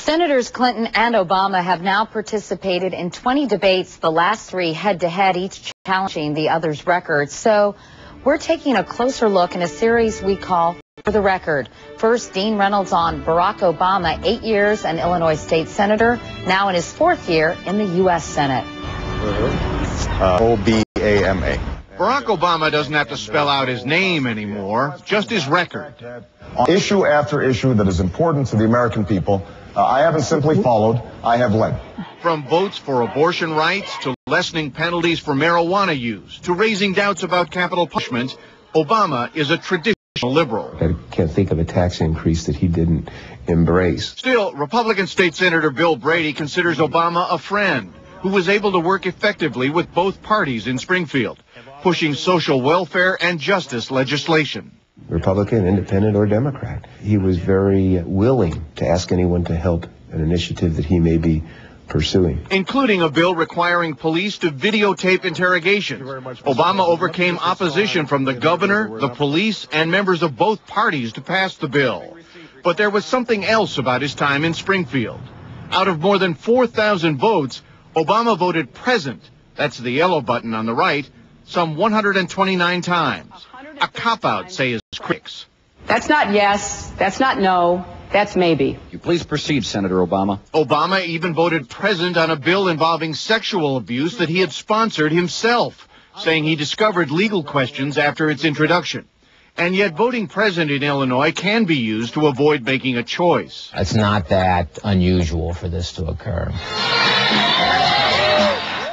Senators Clinton and Obama have now participated in 20 debates, the last 3 head-to-head, each challenging the other's record. So we're taking a closer look in a series we call For the Record. First, Dean Reynolds on Barack Obama, 8 years, an Illinois state senator, now in his 4th year in the U.S. Senate. O-B-A-M-A. Barack Obama doesn't have to spell out his name anymore, just his record. Issue after issue that is important to the American people, I haven't simply followed, I have led. From votes for abortion rights to lessening penalties for marijuana use to raising doubts about capital punishment, Obama is a traditional liberal. I can't think of a tax increase that he didn't embrace. Still, Republican State Senator Bill Brady considers Obama a friend who was able to work effectively with both parties in Springfield, pushing social welfare and justice legislation. Republican, independent, or Democrat. He was very willing to ask anyone to help an initiative that he may be pursuing. Including a bill requiring police to videotape interrogation. Obama overcame opposition from the governor, the police, and members of both parties to pass the bill. But there was something else about his time in Springfield. Out of more than 4,000 votes, Obama voted present, that's the yellow button on the right, some 129 times. A cop-out, say his critics. That's not yes, that's not no, that's maybe. You please proceed, Senator Obama. Obama even voted present on a bill involving sexual abuse that he had sponsored himself, saying he discovered legal questions after its introduction. And yet voting present in Illinois can be used to avoid making a choice. It's not that unusual for this to occur.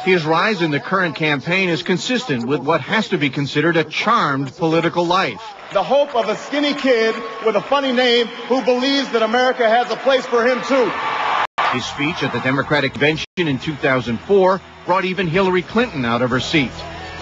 His rise in the current campaign is consistent with what has to be considered a charmed political life. The hope of a skinny kid with a funny name who believes that America has a place for him, too. His speech at the Democratic convention in 2004 brought even Hillary Clinton out of her seat.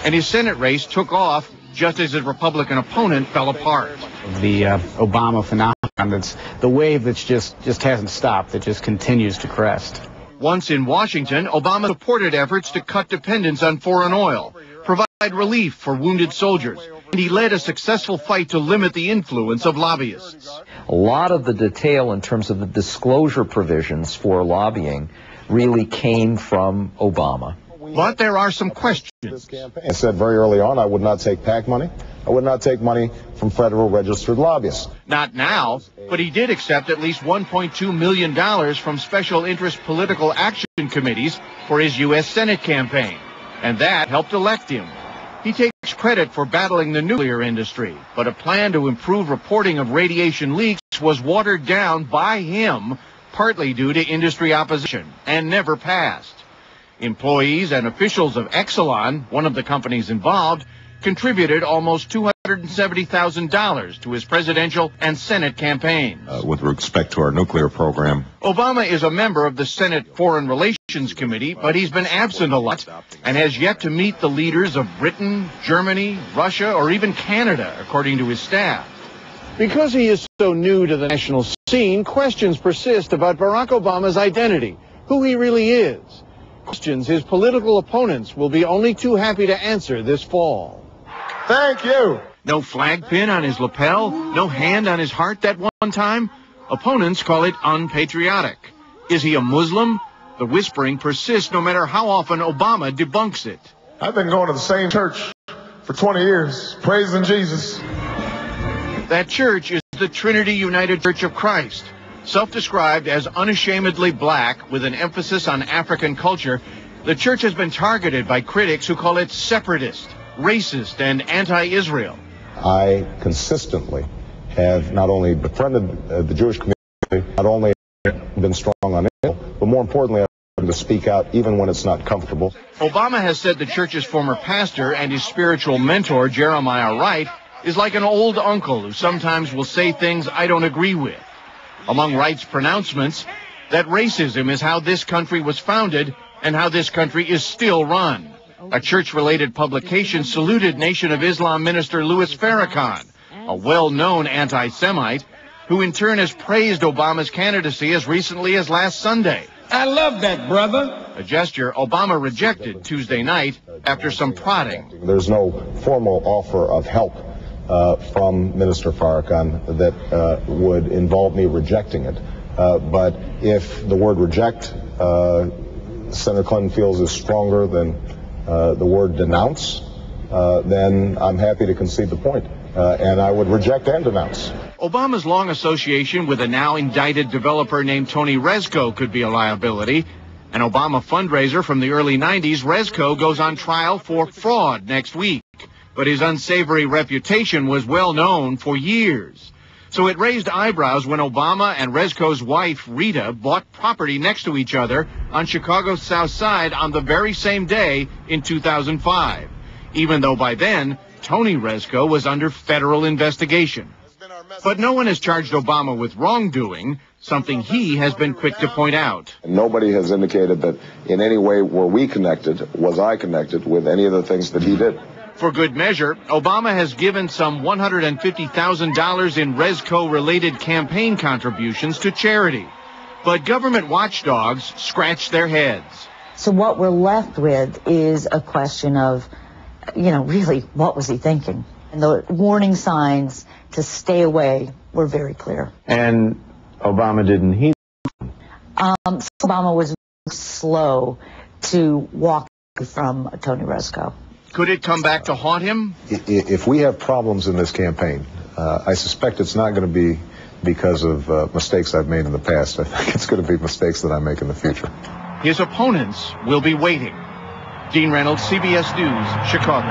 And his Senate race took off just as his Republican opponent fell apart. The Obama phenomenon, that's the wave that's just hasn't stopped, that just continues to crest. Once in Washington, Obama supported efforts to cut dependence on foreign oil, provide relief for wounded soldiers, and he led a successful fight to limit the influence of lobbyists. A lot of the detail in terms of the disclosure provisions for lobbying really came from Obama. But there are some questions. I said very early on I would not take PAC money. I would not take money from federal registered lobbyists. Not now, but he did accept at least $1.2 million from special interest political action committees for his U.S. Senate campaign, and that helped elect him. He takes credit for battling the nuclear industry, but a plan to improve reporting of radiation leaks was watered down by him, partly due to industry opposition, and never passed. Employees and officials of Exelon, one of the companies involved, contributed almost $270,000 to his presidential and Senate campaigns. With respect to our nuclear program. Obama is a member of the Senate Foreign Relations Committee, but he's been absent a lot and has yet to meet the leaders of Britain, Germany, Russia, or even Canada, according to his staff. Because he is so new to the national scene, questions persist about Barack Obama's identity, who he really is. Questions his political opponents will be only too happy to answer this fall. Thank you. No flag pin on his lapel, no hand on his heart that one time. Opponents call it unpatriotic. Is he a Muslim? The whispering persists no matter how often Obama debunks it. I've been going to the same church for 20 years, praising Jesus. That church is the Trinity United Church of Christ. Self-described as unashamedly black with an emphasis on African culture, the church has been targeted by critics who call it separatist, racist, and anti-Israel. I consistently have not only befriended the Jewish community, not only been strong on Israel, but more importantly, I've to speak out even when it's not comfortable. Obama has said the church's former pastor and his spiritual mentor, Jeremiah Wright, is like an old uncle who sometimes will say things I don't agree with. Among Wright's pronouncements, that racism is how this country was founded and how this country is still run. A church-related publication saluted Nation of Islam minister Louis Farrakhan, a well-known anti-Semite, who in turn has praised Obama's candidacy as recently as last Sunday. I love that, brother. A gesture Obama rejected Tuesday night after some prodding. There's no formal offer of help from Minister Farrakhan that would involve me rejecting it. But if the word reject, Senator Clinton feels is stronger than the word denounce, then I'm happy to concede the point. And I would reject and denounce. Obama's long association with a now indicted developer named Tony Rezko could be a liability. An Obama fundraiser from the early 90s, Rezko goes on trial for fraud next week. But his unsavory reputation was well known for years. So it raised eyebrows when Obama and Rezko's wife, Rita, bought property next to each other on Chicago's South Side on the very same day in 2005, even though by then, Tony Rezko was under federal investigation. But no one has charged Obama with wrongdoing, something he has been quick to point out. Nobody has indicated that in any way was I connected with any of the things that he did. For good measure, Obama has given some $150,000 in Rezko-related campaign contributions to charity. But government watchdogs scratch their heads. So what we're left with is a question of, really, what was he thinking? And the warning signs to stay away were very clear. And Obama didn't heed. Obama was slow to walk from Tony Rezko. Could it come back to haunt him? If we have problems in this campaign, I suspect it's not going to be because of mistakes I've made in the past. I think it's going to be mistakes that I make in the future. His opponents will be waiting. Dean Reynolds, CBS News, Chicago.